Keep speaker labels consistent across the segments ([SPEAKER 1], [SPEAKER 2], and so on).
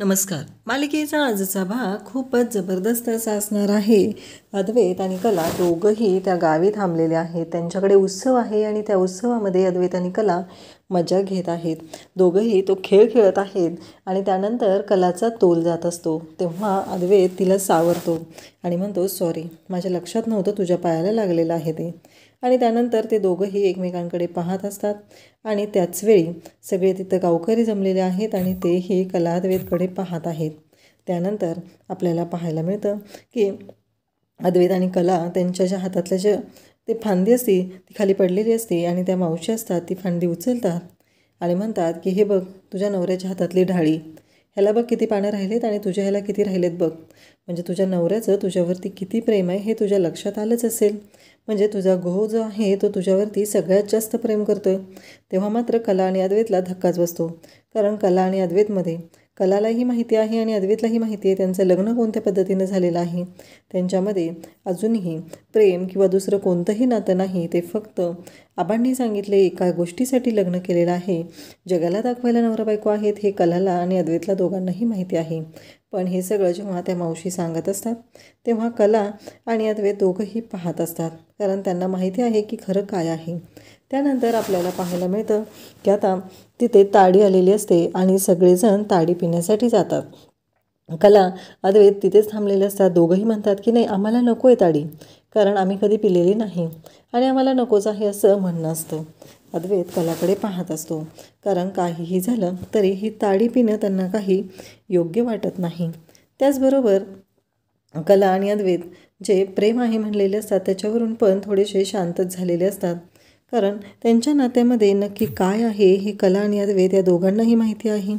[SPEAKER 1] नमस्कार. मालिकेचा आजचा भाग खूपच जबरदस्त असा असणार आहे. अद्वैत आणि कला दोघंही त्या गावी थांबलेले आहेत. त्यांच्याकडे उत्सव आहे आणि त्या उत्सवामध्ये अद्वैत आणि कला मजा घेत आहेत. दोघंही तो खेळ खेळत आहेत आणि त्यानंतर कलाचा तोल जात असतो. तेव्हा अद्वैत तिला सावरतो आणि म्हणतो, सॉरी, माझ्या लक्षात नव्हतं तुझ्या पायाला लागलेलं आहे ते. आणि त्यानंतर ते दोघंही एकमेकांकडे पाहत असतात आणि त्याचवेळी सगळे तिथं गावकरी जमलेले आहेत आणि तेही कला अद्वैतकडे पाहत आहेत. त्यानंतर आपल्याला पाहायला मिळतं की अद्वैत आणि कला त्यांच्या ज्या हातातल्या जे ते फांदी असते ती खाली पडलेली असते आणि त्या मावशी असतात ती फांदी उचलतात आणि म्हणतात की हे बघ, तुझ्या नवऱ्याच्या हातातली ढाळी, ह्याला बघ किती पानं राहिलेत आणि तुझ्या ह्याला किती राहिलेत बघ. म्हणजे तुझ्या नवऱ्याचं तुझ्यावरती किती प्रेम आहे हे तुझ्या लक्षात आलंच असेल. म्हणजे तुझा गो जो आहे तो तुझ्यावरती सगळ्यात जास्त प्रेम करतोय. तेव्हा मात्र कला आणि अद्वैतला धक्काच बसतो. कारण कला आणि अद्वैतमध्ये कलालाही माहिती आहे आणि अद्वैतलाही माहिती आहे त्यांचं लग्न कोणत्या पद्धतीनं झालेलं आहे. त्यांच्यामध्ये अजूनही प्रेम किंवा दुसरं कोणतंही नातं नाही. ते फक्त आबांनी सांगितले एका गोष्टीसाठी लग्न केलेलं आहे. जगाला दाखवायला नवरा बायको आहेत हे कलाला आणि अद्वैतला दोघांनाही माहिती आहे. पण हे सगळं जेव्हा त्या मावशी सांगत असतात तेव्हा कला आणि अद्वैत दोघंही पाहत असतात. कारण त्यांना माहिती आहे की खरं काय आहे. त्यानंतर आपल्याला पाहायला मिळतं की आता तिथे ताडी आलेली असते आणि सगळेजण ताडी पिण्यासाठी जातात. कला अद्वैत तिथेच थांबलेले असतात. दोघंही म्हणतात की नाही, आम्हाला नको आहे ताडी, कारण आम्ही कधी पिलेली नाही आणि आम्हाला नकोच आहे असं म्हणणं असतं. अद्वैत कलाकडे पाहत असतो. कारण काहीही झालं तरी ही ताडी पिणं त्यांना काही योग्य वाटत नाही. त्याचबरोबर कला आणि अद्वैत जे प्रेम आहे म्हणलेले असतात त्याच्यावरून पण थोडेसे शांतच झालेले असतात. कारण त्यांच्या नात्यामध्ये नक्की काय आहे हे कला आणि अद्वैत या दोघांनाही माहिती आहे.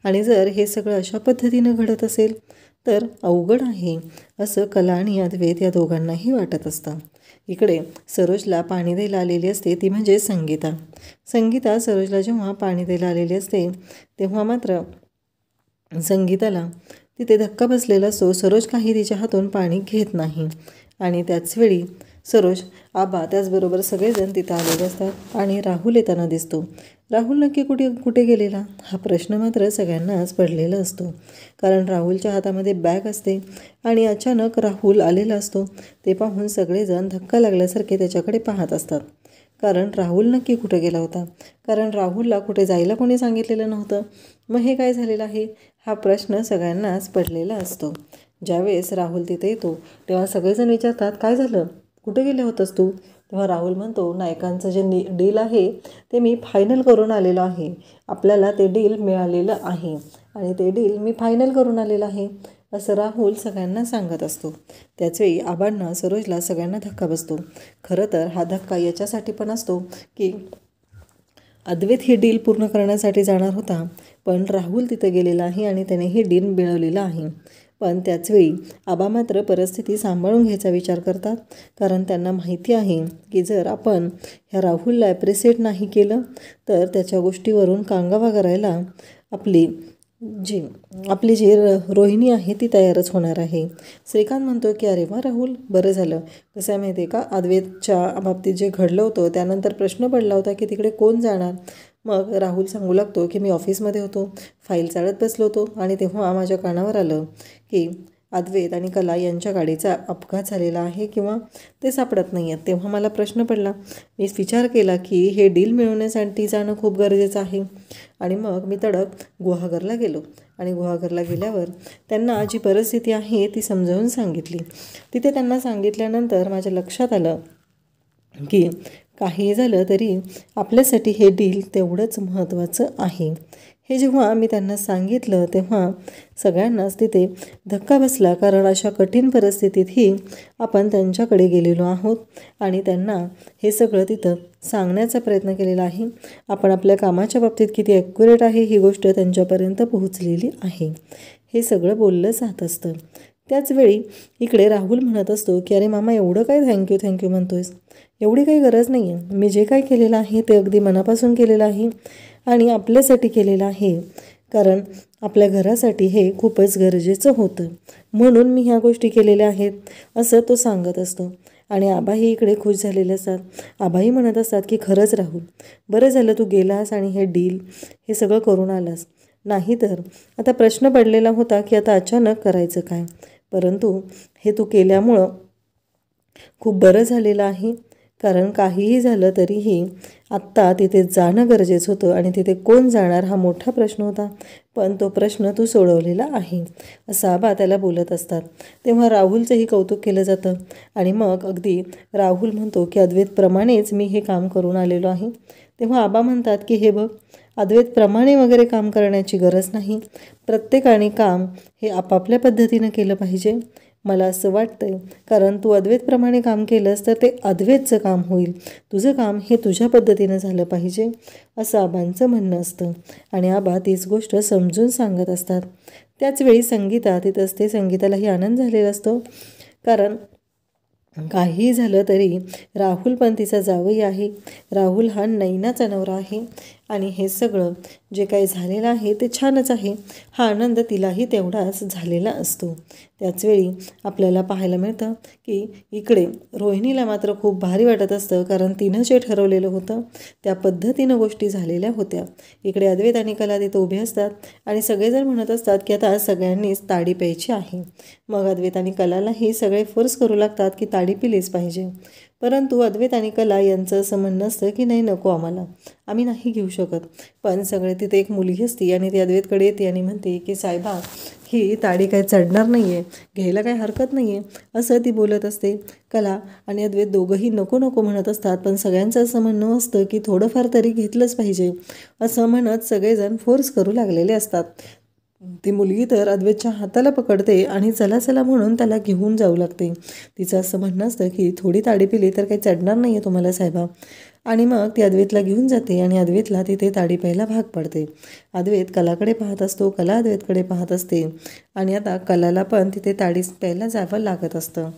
[SPEAKER 1] आणि जर हे सगळं अशा पद्धतीनं घडत असेल तर अवघड आहे असं कला आणि अद्वैत या दोघांनाही वाटत असतं. इकडे सरोजला पाणी द्यायला आलेली असते, ती म्हणजे संगीता सरोजला जेव्हा पाणी द्यायला आलेली असते तेव्हा मात्र संगीताला तिथे धक्का बसलेला असतो. सरोज काही तिच्या हातून पाणी घेत नाही आणि त्याचवेळी सरोज, आबा, त्याचबरोबर सगळेजण तिथं आलेले असतात आणि राहुल येताना दिसतो. राहुल नक्की कुठे गेलेला हा प्रश्न मात्र सगळ्यांनाच पडलेला असतो. कारण राहुलच्या हातामध्ये बॅग असते आणि अचानक राहुल आलेला असतो. ते पाहून सगळेजण धक्का लागल्यासारखे त्याच्याकडे पाहत असतात. कारण राहुल नक्की कुठे गेला होता. कारण राहुलला कुठे जायला कोणी सांगितलेलं नव्हतं. मग हे काय झालेलं आहे हा प्रश्न सगळ्यांनाच पडलेला असतो. ज्यावेळेस राहुल तिथे येतो तेव्हा सगळेजण विचारतात, काय झालं, कुठे गेले होतंस तू? तेव्हा राहुल म्हणतो, नायकांचं जे डील आहे ते मी फायनल करून आलेलो आहे. आपल्याला ते डील मिळालेलं आहे आणि ते डील मी फायनल करून आलेलं आहे असं राहुल सगळ्यांना सांगत असतो. त्याचवेळी आबांना, सरोजला, सगळ्यांना धक्का बसतो. खरं तर हा धक्का याच्यासाठी पण असतो की अद्वैत ही डील पूर्ण करण्यासाठी जाणार होता, पण राहुल तिथं गेलेला आहे आणि त्याने हे डील मिळवलेलं आहे. पण त्याचवेळी आबा मात्र परिस्थिती सांभाळून घ्यायचा विचार करतात. कारण त्यांना माहिती आहे की जर आपण ह्या राहुलला ॲप्रिसिएट नाही केलं तर त्याच्या गोष्टीवरून कांगावा करायला आपली जी रोहिणी आहे ती तयारच होणार आहे. श्रीकांत म्हणतो की अरे वा राहुल, बरं झालं. कसं आहे माहिती आहे का, अद्वैतच्या बाबतीत जे घडलं होतं त्यानंतर प्रश्न पडला होता की तिकडे कोण जाणार. मग राहुल सांगू लागतो की मी ऑफिसमध्ये होतो, फाईल चाळत बसलो होतो आणि तेव्हा माझ्या कानावर आलं की अद्वैत आणि कला यांच्या गाडीचा अपघात झालेला आहे किंवा ते सापडत नाही आहेत. तेव्हा मला प्रश्न पडला. मी विचार केला की हे डील मिळवण्यासाठी जाणं खूप गरजेचं आहे आणि मग मी तडक गुहागरला गेलो आणि गुहागरला गेल्यावर त्यांना जी परिस्थिती आहे ती समजावून सांगितली. तिथे त्यांना सांगितल्यानंतर माझ्या लक्षात आलं की काही झालं तरी आपल्यासाठी हे डील तेवढंच महत्त्वाचं आहे. हे जेव्हा मी त्यांना सांगितलं तेव्हा सगळ्यांनाच तिथे धक्का बसला. कारण अशा कठीण परिस्थितीतही आपण त्यांच्याकडे गेलेलो आहोत आणि त्यांना हे सगळं तिथं सांगण्याचा प्रयत्न केलेला आहे. आपण आपल्या कामाच्या बाबतीत किती ॲक्युरेट आहे ही गोष्ट त्यांच्यापर्यंत पोहोचलेली आहे. हे सगळं बोललं जात असतं. त्याचवेळी इकडे राहुल म्हणत असतो की अरे मामा, एवढं काय थँक्यू म्हणतोयस, एवढी काही गरज नाही आहे. मी जे काही केलेलं आहे ते अगदी मनापासून केलेलं आहे आणि आपल्यासाठी केलेलं आहे. कारण आपल्या घरासाठी हे खूपच गरजेचं होतं म्हणून मी ह्या गोष्टी केलेल्या आहेत असं तो सांगत असतो. आणि आबाही इकडे खुश झालेले असतात. आबाही म्हणत असतात की खरंच राहुल, बरं झालं तू गेलास आणि हे डील हे सगळं करून आलास. नाहीतर आता प्रश्न पडलेला होता की आता अचानक करायचं काय. परंतु हे तू केल्यामुळं खूप बरं झालेलं आहे. कारण काहीही झालं तरीही आत्ता तिथे जाणं गरजेचं होतं आणि तिथे कोण जाणार हा मोठा प्रश्न होता. पण तो प्रश्न तू सोडवलेला आहे, असं आबा त्याला बोलत असतात. तेव्हा राहुलचंही कौतुक केलं जातं आणि मग अगदी राहुल म्हणतो की अद्वैतप्रमाणेच मी हे काम करून आलेलो आहे. तेव्हा आबा म्हणतात की हे बघ, अद्वैतप्रमाणे वगैरे काम करण्याची गरज नाही. प्रत्येकाने काम हे आपापल्या पद्धतीनं केलं पाहिजे. मला असं वाटतंय कारण तू अद्वैतप्रमाणे काम केलंस तर ते अद्वैतचं काम होईल. तुझं काम हे तुझ्या पद्धतीनं झालं पाहिजे, असं आबांचं म्हणणं असतं आणि आबा तीच गोष्ट समजून सांगत असतात. त्याचवेळी संगीता तिथं असते. संगीतालाही आनंद झालेला असतो कारण काहीही झालं तरी राहुल पण तिचा जावई आहे. राहुल हा नैनाचा नवरा आहे आणि हे सगळं जे काही झालेलं आहे ते छानच आहे. हा आनंद तिलाही तेवढाच झालेला असतो. त्याचवेळी आपल्याला पाहायला मिळतं की इकडे रोहिणीला मात्र खूप भारी वाटत असतं कारण तिनं जे ठरवलेलं होतं त्या पद्धतीनं गोष्टी झालेल्या होत्या. इकडे अद्वैत आणि कला तिथं उभे असतात आणि सगळेजण म्हणत असतात की आता सगळ्यांनीच ताडी प्यायची आहे. मग अद्वैत आणि कलालाही सगळे फोर्स करू लागतात की ताडी पिलीच पाहिजे. परंतु अद्वैत आणि कला यांचं असं म्हणणं असतं की नाही, नको, आम्ही नाही घेऊ शकत. पण सगळे तिथे एक मुलगी असते आणि ती अद्वैतकडे येते आणि म्हणते की साहेबा, ही ताडी काय चढणार नाही आहे, घ्यायला काही हरकत नाही आहे, असं ती बोलत असते. कला आणि अद्वैत दोघंही नको नको म्हणत असतात. पण सगळ्यांचं असं म्हणणं असतं की थोडंफार तरी घेतलंच पाहिजे, असं म्हणत सगळेजण फोर्स करू लागलेले असतात. ती मुलगी तर अद्वैतच्या हाताला पकडते आणि चला चला म्हणून त्याला घेऊन जाऊ लागते. तिचं असं म्हणणं असतं की थोडी ताडी पिली तर काही चढणार नाही आहे तुम्हाला साहेबा. आणि मग ती अद्वैतला घेऊन जाते आणि अद्वैतला तिथे ताडी प्यायला भाग पडते. अद्वैत कलाकडे पाहत असतो, कला अद्वैतकडे पाहत असते आणि आता कलाला पण तिथे ताडी प्यायला जावं लागत असतं.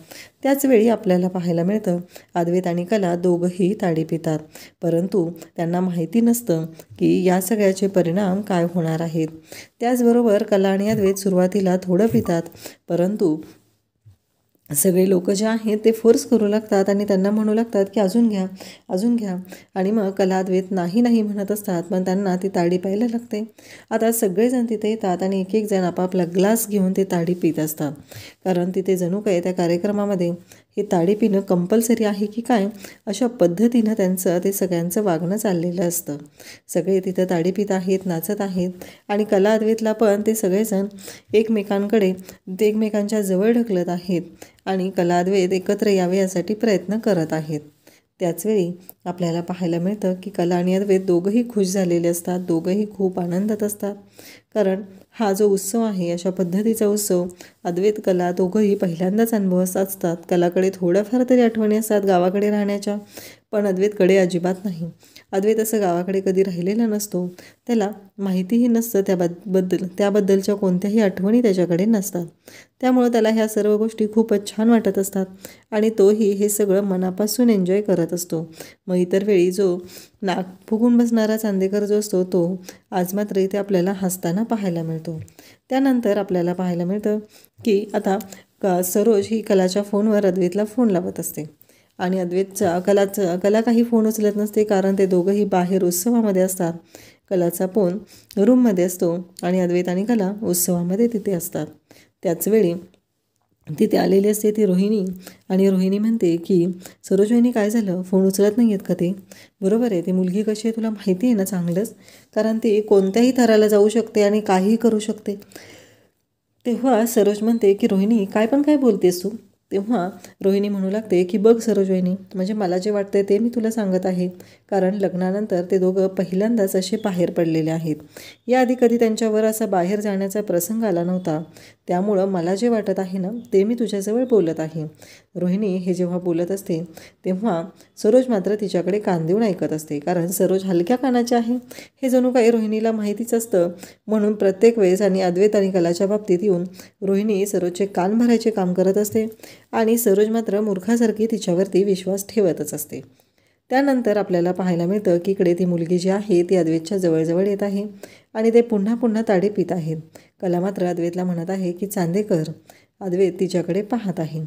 [SPEAKER 1] त्याचवेळी आपल्याला पाहायला मिळतं अद्वैत आणि कला दोघंही ताडी पितात. परंतु त्यांना माहिती नसतं की या सगळ्याचे परिणाम काय होणार आहेत. त्याचबरोबर कला आणि अद्वैत सुरुवातीला थोडं पितात, परंतु सगळे लोक जे आहेत ते फोर्स करू लागतात आणि त्यांना म्हणू लागतात की अजून घ्या, अजून घ्या. आणि मग कला अद्वैत नाही नाही म्हणत असतात, पण त्यांना ती ताडी प्यायला लागते. आता सगळेजण तिथे येतात आणि एक एक जण आपापला ग्लास घेऊन ते ताडी पित असतात. कारण तिथे जणू काय त्या कार्यक्रमामध्ये हे ताडी पिणं कंपल्सरी आहे की काय, अशा पद्धतीनं त्यांचं ते सगळ्यांचं वागणं चाललेलं असतं. सगळे तिथं ताडी पित आहेत, नाचत आहेत आणि कला अद्वैतला पण ते सगळेजण एकमेकांकडे एकमेकांच्या जवळ ढकलत आहेत आणि कला अद्वैत एकत्र यावे यासाठी प्रयत्न करत आहेत. त्याचवेळी आपल्याला पाहायला मिळतं की कला आणि अद्वैत दोघंही खुश झालेले असतात, दोघंही खूप आनंदात असतात. कारण हा जो उत्सव आहे, अशा पद्धतीचा उत्सव अद्वैत कला दोघंही पहिल्यांदाच अनुभवत असतात. कलाकडे थोड्याफार तरी आठवणी असतात गावाकडे राहण्याच्या, पण अद्वैतकडे अजिबात नाही. अद्वैत असं गावाकडे कधी राहिलेला नसतो, त्याला माहितीही नसतं त्याबद्दलच्या कोणत्याही आठवणी त्याच्याकडे नसतात. त्यामुळं त्याला ह्या सर्व गोष्टी खूपच छान वाटत असतात आणि तोही हे सगळं मनापासून एन्जॉय करत असतो. मग इतर वेळी जो नाक फुगून बसणारा चांदेकर जो असतो तो आज मात्र इथे आपल्याला हसताना पाहायला मिळतो. त्यानंतर आपल्याला पाहायला मिळतं की आता सरोज ही कलाच्या फोनवर अद्वैतला फोन लावत असते आणि कला काही फोन उचलत नसते कारण ते दोघंही बाहेर उत्सवामध्ये असतात. कलाचा फोन रूममध्ये असतो आणि अद्वैत आणि कला उत्सवामध्ये तिथे असतात. त्याचवेळी तिथे आलेली असते ती रोहिणी आणि रोहिणी म्हणते की सरोज वहिनी, काय झालं, फोन उचलत नाही आहेत का ते? बरोबर आहे, ती मुलगी कशी आहे तुला माहिती आहे ना चांगलंच, कारण ती कोणत्याही थराला जाऊ शकते आणि काहीही करू शकते. तेव्हा सरोज म्हणते की रोहिणी, काय बोलतेस तू? तेव्हा रोहिणी म्हणू लागते की बघ सरोज वहिनी, म्हणजे मला जे वाटतंय ते मी तुला सांगत आहे. कारण लग्नानंतर ते दोघं पहिल्यांदाच असे बाहेर पडलेले आहेत. याआधी कधी त्यांच्यावर असा बाहेर जाण्याचा प्रसंग आला नव्हता. त्यामुळं मला जे वाटत आहे ना ते मी तुझ्याजवळ बोलत आहे. रोहिणी हे जेव्हा बोलत असते तेव्हा सरोज मात्र तिच्याकडे कान देऊन ऐकत असते, कारण सरोज हलक्या कानाची आहे हे जणू काही रोहिणीला माहितीच असतं. म्हणून प्रत्येक वेळेस आणि अद्वैत आणि कलाच्या बाबतीत येऊन रोहिणी सरोजचे कान भरायचे काम करत असते आणि सरोज मात्र मूर्खासारखी तिच्यावरती विश्वास ठेवतच असते. त्यानंतर आपल्याला पाहायला मिळतं की इकडे ती मुलगी जी आहे ती अद्वैतच्या जवळजवळ येत आहे आणि ते पुन्हा पुन्हा ताडी पित आहेत. कला मात्र अद्वैतला म्हणत आहे की चांदेकर. अद्वैत तिच्याकडे पाहत आहे.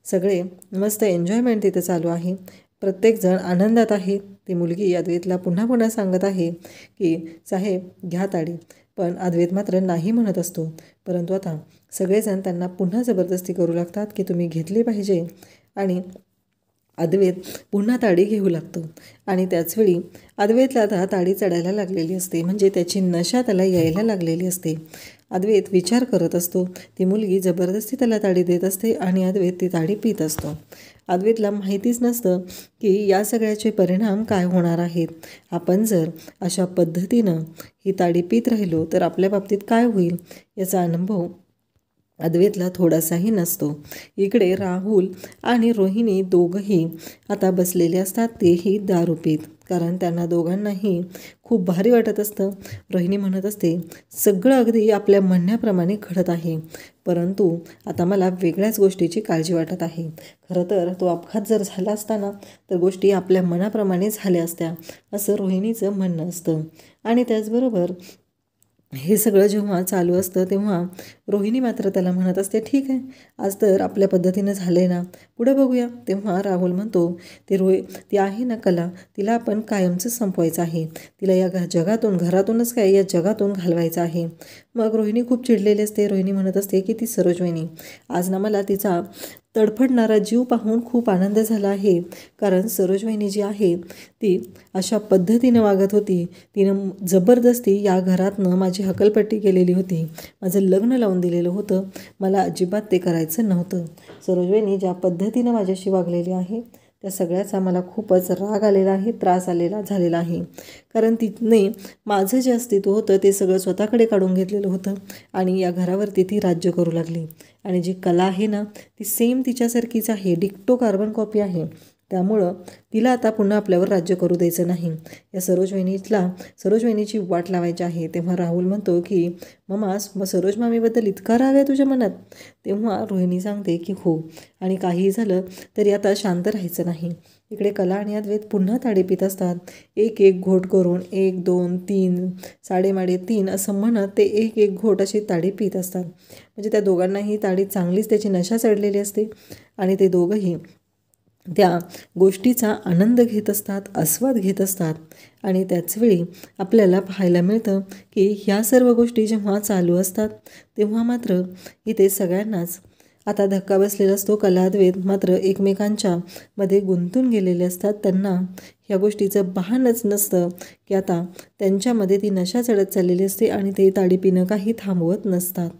[SPEAKER 1] सगळे मस्त एन्जॉयमेंट तिथं चालू आहे, प्रत्येकजण आनंदात आहे. ती मुलगी अद्वैतला पुन्हा पुन्हा सांगत आहे की साहेब घ्या ताडी, पण अद्वैत मात्र नाही म्हणत असतो. परंतु आता सगळेजण त्यांना पुन्हा जबरदस्ती करू लागतात की तुम्ही घेतली पाहिजे आणि अद्वैत पुन्हा ताडी घेऊ लागतो. आणि त्याचवेळी अद्वैतला आता ताडी चढायला लागलेली असते, म्हणजे त्याची नशा त्याला यायला लागलेली असते. अद्वैत विचार करत असतो, ती मुलगी जबरदस्ती त्याला ताडी देत असते आणि अद्वैत ती ताडी पित असतो. अद्वैतला माहितीच नसतं की या सगळ्याचे परिणाम काय होणार आहेत. आपण जर अशा पद्धतीनं ही ताडी पित राहिलो तर आपल्या बाबतीत काय होईल याचा अनुभव अद्वैतला थोडासाही नसतो. इकडे राहुल आणि रोहिणी दोघंही आता बसलेले असतात, तेही दारू पीत, कारण त्यांना दोघांनाही खूप भारी वाटत असतं. रोहिणी म्हणत असते, सगळं अगदी आपल्या म्हणण्याप्रमाणे घडत आहे, परंतु आता मला वेगळ्याच गोष्टीची काळजी वाटत आहे. खरं तर तो अपघात जर झाला असताना तर गोष्टी आपल्या मनाप्रमाणे झाल्या असत्या, असं रोहिणीचं म्हणणं असतं. आणि त्याचबरोबर हे सगळं जेव्हा चालू असतं तेव्हा रोहिणी मात्र त्याला म्हणत असते, ठीक आहे, आज तर आपल्या पद्धतीनं झालं आहे ना, पुढे बघूया. तेव्हा राहुल म्हणतो, ती आहे ना कला, तिला आपण कायमचं संपवायचं आहे, तिला या जगातून, घरातूनच काय या जगातून घालवायचं आहे. मग रोहिणी खूप चिडलेली असते. रोहिणी म्हणत असते की ती सरोजवहिनी, आज ना मला तिचा तडफडणारा जीव पाहून खूप आनंद झाला आहे, कारण सरोजवहिनी जी आहे ती अशा पद्धतीनं वागत होती, तिनं जबरदस्ती या घरातनं माझी हकलपट्टी केलेली होती, माझं लग्न लावून दिलेलं होतं, मला अजिबात ते करायचं नव्हतं. सरोजवहिनी ज्या पद्धतीनं माझ्याशी वागलेली आहे त्या सगळ्याचा मला खूपच राग आलेला आहे, त्रास झालेला आहे, कारण तिने माझं जे अस्तित्व होतं ते सगळं स्वतःकडे काढून घेतलेलं होतं आणि या घरावरती ती राज्य करू लागली. आणि जी कला आहे ना ती सेम तिच्यासारखीच आहे, डिक्टो कार्बन कॉपी आहे, त्यामुळं तिला आता पुन्हा आपल्यावर राज्य करू द्यायचं नाही. या सरोजवहिनीची वाट लावायची आहे. तेव्हा राहुल म्हणतो की मग सरोज मामीबद्दल इतका राग आहे तुझ्या मनात? तेव्हा रोहिणी सांगते की हो, आणि काहीही झालं तरी आता शांत राहायचं नाही. इकडे कला आणि अद्वैत पुन्हा ताडी पित असतात. एक एक घोट करून 1 2 3 साडेमाडे 3 असं म्हणत ते एक एक घोट अशी ताडी पित असतात. म्हणजे त्या दोघांनाही ताडी चांगलीच त्याची नशा चढलेली असते आणि ते दोघंही त्या गोष्टीचा आनंद घेत असतात, आस्वाद घेत असतात. आणि त्याचवेळी आपल्याला पाहायला मिळतं की ह्या सर्व गोष्टी जेव्हा चालू असतात तेव्हा मात्र इथे सगळ्यांनाच आता धक्का बसलेला असतो. कला अद्वैत मात्र एकमेकांच्या मध्ये गुंतून गेलेले असतात. त्यांना ह्या गोष्टीचं भानच नसतं की आता त्यांच्यामध्ये ती नशा चढत चाललेली असते आणि ते ताडी पिणं काही थांबवत नसतात.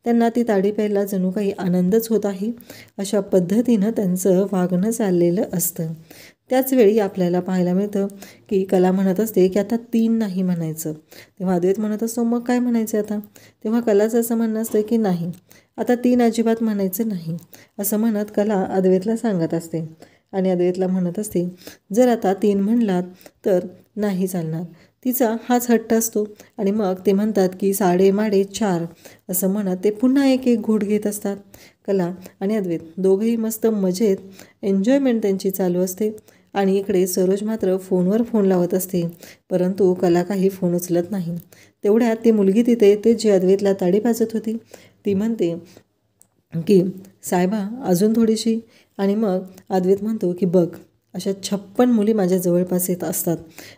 [SPEAKER 1] त्यांना ती ताडी प्यायला जणू काही आनंदच होत आहे, अशा पद्धतीनं त्यांचं वागणं चाललेलं असतं. त्याचवेळी आपल्याला पाहायला मिळतं की कला म्हणत असते की आता 3 नाही म्हणायचं. तेव्हा अद्वैत म्हणत असतो, मग काय म्हणायचं आता? तेव्हा कलाचं असं म्हणणं असतं की नाही, आता 3 अजिबात म्हणायचं नाही, असं म्हणत कला अद्वैतला सांगत असते. आणि अद्वैतला म्हणत असते, जर आता 3 म्हणलात तर नाही चालणार. तिचा हाच हट्ट असतो. आणि मग ते म्हणतात की साडेमाडे 4 असं म्हणत ते पुन्हा एक एक घोट घेत असतात. कला आणि अद्वैत दोघंही मस्त मजेत एन्जॉयमेंट त्यांची चालू असते. आणि इकडे सरोज मात्र फोनवर फोन लावत असते, परंतु कला काही फोन उचलत नाही. तेवढ्यात ती मुलगी तिथे येते जी अद्वैतला ताडी पाजत होती. ती म्हणते की साहेबा अजून थोडीशी. आणि मग अद्वैत म्हणतो की बघ, अशा 56 मुली माझ्या जवळपास येत असतात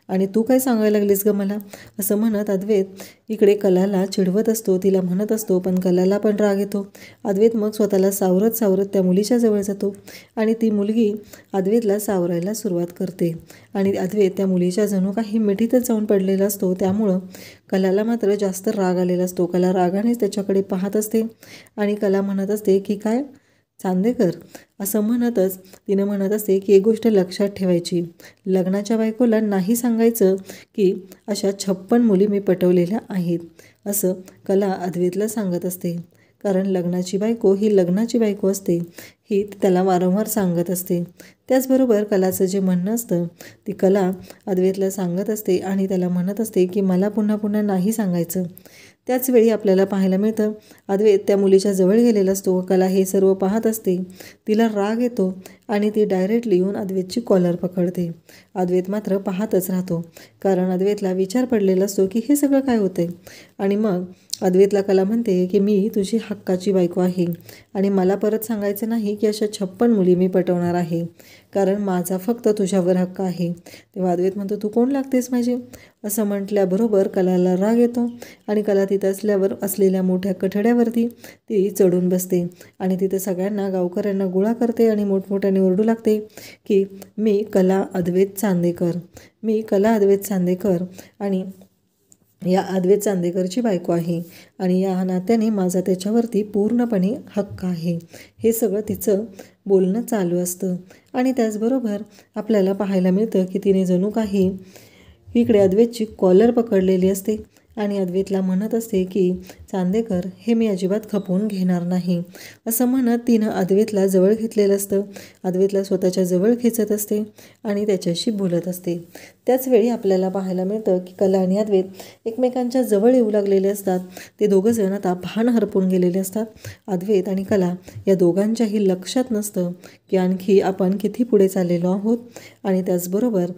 [SPEAKER 1] आणि तू काय सांगायला लागलीस ग मला, असं म्हणत अद्वैत इकडे कलाला चिडवत असतो, तिला म्हणत असतो. पण कलाला पण राग येतो. अद्वैत मग स्वतःला सावरत त्या मुलीच्या जवळ जातो आणि ती मुलगी अद्वैतला सावरायला सुरुवात करते. आणि अद्वैत त्या मुलीच्या जणू काही मिठीतच जाऊन पडलेला असतो. त्यामुळं कलाला मात्र जास्त राग आलेला असतो. कला रागानेच त्याच्याकडे पाहत असते आणि कला म्हणत असते की काय चांदेकर, असं म्हणतच तिनं म्हणत असते की एक गोष्ट लक्षात ठेवायची, लग्नाच्या बायकोला नाही सांगायचं की अशा 56 मुली मी पटवलेल्या आहेत, असं कला अद्वैतला सांगत असते. कारण लग्नाची बायको ही लग्नाची बायको असते, ही त्याला वारंवार सांगत असते. त्याचबरोबर कलाचं जे म्हणणं असतं ती कला अद्वैतला सांगत असते आणि त्याला म्हणत असते की मला पुन्हा पुन्हा नाही सांगायचं. त्याचवेळी आपल्याला पाहायला मिळतं अद्वैत त्या मुलीच्या जवळ गेलेला असतो. कला हे सर्व पाहत असते. तिला राग येतो आणि ती डायरेक्टली येऊन अद्वैतची कॉलर पकडते. अद्वैत मात्र पाहतच राहतो, कारण अद्वैतला विचार पडलेला असतो की हे सगळं काय होतंय. आणि मग अद्वैतला कला म्हणते की मी तुझी हक्काची बायको आहे आणि मला परत सांगायचं नाही की अशा 56 मुली मी पटवणार आहे, कारण माझा फक्त तुझ्यावर हक्क आहे. तेव्हा अद्वैत म्हणतो, तू कोण लागतेस माझी? असं म्हटल्याबरोबर कलाला राग येतो आणि कला तिथं असलेल्या मोठ्या कठड्यावरती ती चढून बसते आणि तिथे सगळ्यांना गावकऱ्यांना गोळा करते आणि मोठमोठ्याने ओरडू लागते की मी कला अद्वैत चांदेकर आणि या अद्वैत चांदेकरची बायको आहे आणि या नात्याने माझा त्याच्यावरती पूर्णपणे हक्क आहे. हे सगळं तिचं बोलणं चालू असतं आणि त्याचबरोबर आपल्याला पाहायला मिळतं की तिने जणू काही इकडे अद्वैतची कॉलर पकडलेली असते आणि अद्वैतला म्हणत असते की चांदेकर, हे मी अजिबात खपवून घेणार नाही, असं म्हणत तिनं अद्वैतला जवळ घेतलेलं असतं. अद्वैतला स्वतःच्या जवळ खेचत असते आणि त्याच्याशी बोलत असते. त्याचवेळी आपल्याला पाहायला मिळतं की कला आणि अद्वैत एकमेकांच्या जवळ येऊ लागलेले असतात. ते दोघंजण आता भान हरपून गेलेले असतात. अद्वैत आणि कला या दोघांच्याही लक्षात नसतं की आणखी आपण किती पुढे चाललेलो आहोत आणि त्याचबरोबर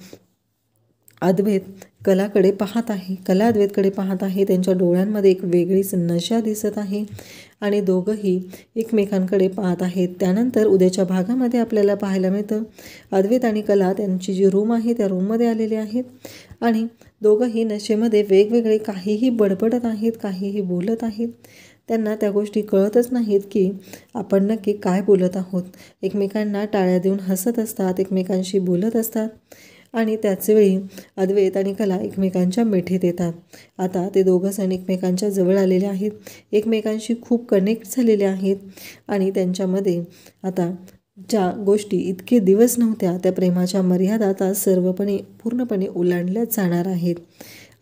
[SPEAKER 1] अद्वैत कलाकडे पाहत आहे, कला अद्वैतकडे पाहत आहे. त्यांच्या डोळ्यांमध्ये एक वेगळीच नशा दिसत आहे आणि दोघंही एकमेकांकडे पाहत आहेत. त्यानंतर उद्याच्या भागामध्ये आपल्याला पाहायला मिळतं अद्वैत आणि कला त्यांची जी रूम आहे त्या रूममध्ये आलेले आहेत आणि दोघंही नशेमध्ये वेगवेगळे काहीही बडबडत आहेत, काहीही बोलत आहेत. त्यांना त्या गोष्टी कळतच नाहीत की आपण नक्की काय बोलत आहोत. एकमेकांना टाळ्या देऊन हसत असतात, एकमेकांशी बोलत असतात आणि त्याचवेळी अद्वैत आणि कला एकमेकांच्या मिठीत येतात. आता ते दोघंजण एकमेकांच्या जवळ आलेले आहेत, एकमेकांशी खूप कनेक्ट झालेले आहेत आणि त्यांच्यामध्ये आता ज्या गोष्टी इतके दिवस नव्हत्या त्या प्रेमाच्या मर्यादा आता पूर्णपणे ओलांडल्या जाणार आहेत.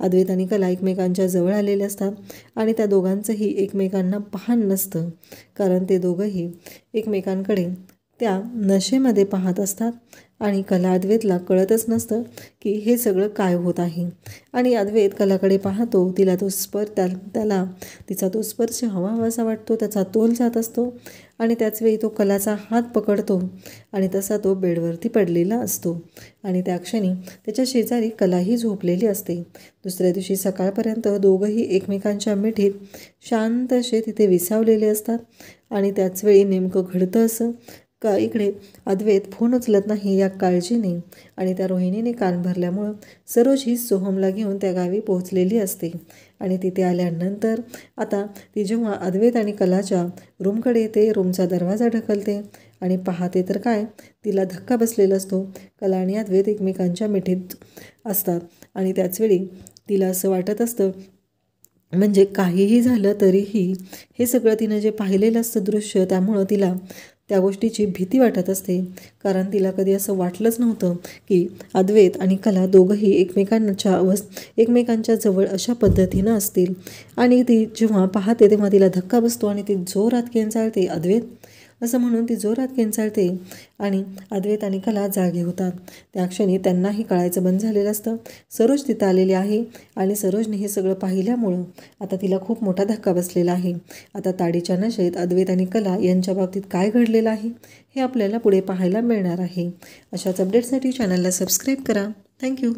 [SPEAKER 1] अद्वैत आणि कला एकमेकांच्या जवळ आलेले असतात आणि त्या दोघांचंही एकमेकांना भान नसतं, कारण ते दोघंही एकमेकांकडे त्या नशेमध्ये पाहत असतात आणि कला अद्वैतला कळतच नसतं की हे सगळं काय होत आहे. आणि अद्वैत कलाकडे पाहतो, तिला त्याला तिचा तो स्पर्श हवासा वाटतो, त्याचा तोल जात असतो आणि त्याचवेळी तो कलाचा हात पकडतो आणि तसा तो बेडवरती पडलेला असतो आणि त्या क्षणी त्याच्या शेजारी कलाही झोपलेली असते. दुसऱ्या दिवशी सकाळपर्यंत दोघंही एकमेकांच्या मिठीत शांत असे तिथे विसावलेले असतात आणि त्याचवेळी नेमकं घडतं असं का इकडे अद्वैत फोन उचलत नाही या काळजीने आणि त्या रोहिणीने कान भरल्यामुळं सरोज ही सोहमला घेऊन त्या गावी पोहोचलेली असते आणि तिथे आल्यानंतर आता ती जेव्हा अद्वैत आणि कलाच्या रूमकडे येते, रूमचा दरवाजा ढकलते आणि पाहते तर काय, तिला धक्का बसलेला असतो. कला आणि अद्वैत एकमेकांच्या मिठीत असतात आणि त्याचवेळी तिला असं वाटत असतं म्हणजे काहीही झालं तरीही हे सगळं तिनं जे पाहिलेलं असतं दृश्य, त्यामुळं तिला त्या गोष्टीची भीती वाटत असते, कारण तिला कधी असं वाटलंच नव्हतं की अद्वैत आणि कला दोघंही एकमेकांच्या जवळ अशा पद्धतीनं असतील. आणि ती जेव्हा पाहते तेव्हा तिला धक्का बसतो आणि ती जोरात किंचाळते, अद्वैत असं म्हणून ती जोरात किंचाळते आणि अद्वैत आणि कला जागे होतात. त्या क्षणी त्यांनाही कळायचं बंद झालेलं असतं. सरोज तिथं आलेली आहे आणि सरोजने हे सगळं पाहिल्यामुळं आता तिला खूप मोठा धक्का बसलेला आहे. आता ताडीच्या नशेत अद्वैत आणि कला यांच्या बाबतीत काय घडलेलं आहे हे आपल्याला पुढे पाहायला मिळणार आहे. अशाच अपडेटसाठी चॅनलला सबस्क्राईब करा. थँक्यू.